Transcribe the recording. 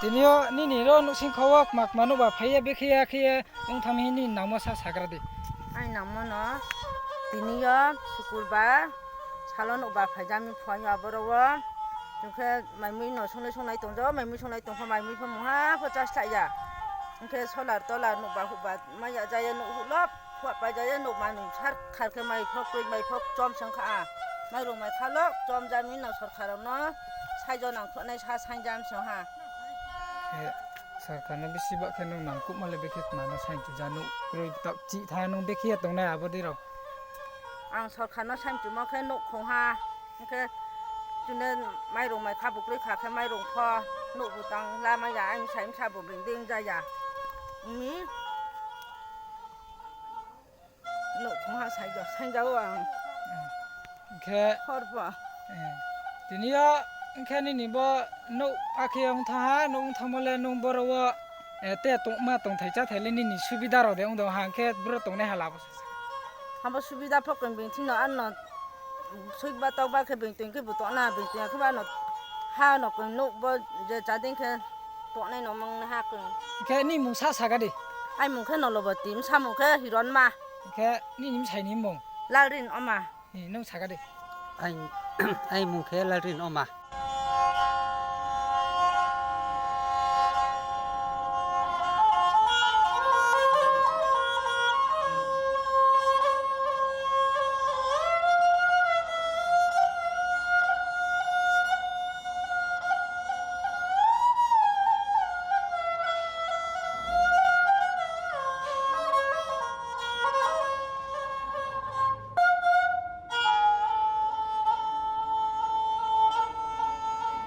ทีนี้นี่เราหนุ่มเขาว่ามักมันว่าพายเบคียต้องทำให้นี่น้ำมันสักระดิไอ้น้ำมันเนาะทีนี้สกุลบ้าชาลอนอุบาพายามีพอยาบราวะจึงแค่ไม่มีหน่อช่วงไหนตรงเจ้าไม่มีช่วงไหนตรงพอไม่มีพอมุฮะพอจะใส่ยาจึงแค่สลัดตลาดหนุบาหุบาไม่อยากใจหนุหุลบพวดไปใจหนุมาหนุชัดขาดแค่ไม่พกไม่พกจอมสังขาไม่ลงไม่ขาดลบจอมจามีหน่อสดขาดเนาะใช้จอหนังในชาใช้จามสังหาสักการณ์บิสิบะแค่น้องหนังกุมาเลยเบคีมานะใช่จุจานุกรุยตักจีทาน้องเบคีตรงไหนอาบดีเราอังสดขาดเนาะใช้จุมาแค่นกคงหาแค่จุนเดินไม่ลงไม่ขาบุกเลยขาแค่ไม่ลงพอหนุบุตังลามาใหญ่ใช้ชาบุกเบ่งเด้งใจใหญ่มีหนุคงหาใช้จ่อใช้เจ้าอ่ะแค่พอดป่ะทีนี้แค่นี้บ่นุอาเคียงทหารนุทำอะไรนุบราวะเตะตรงมาตรงไทยจ้าไทยเลนี่สุบิดาเราเดี๋ยวห่างแค่บรตรงนี้ฮาลาบทำสุบิดาพกกันเบ่งที่นอันนอช่วยบ้าเต้าบ้าแค่เบ่งตัวแค่บุตรหน้าเบ่งตัวแค่บ้านนอห้านอกันนุบ่จะจ่าดิ้งแค่ตัวในนอมังห้ากันแค่นี่มุงซาสักดิไอ้มุงแค่นอระเบิดติมซ้ำมุงแค่ฮิรอนมาแค่นี่นิ่มใช่นิ่มมุงลาลินออกมานี่น้องสักดิไอ้ไอ้มุงแค่ลารินออกมา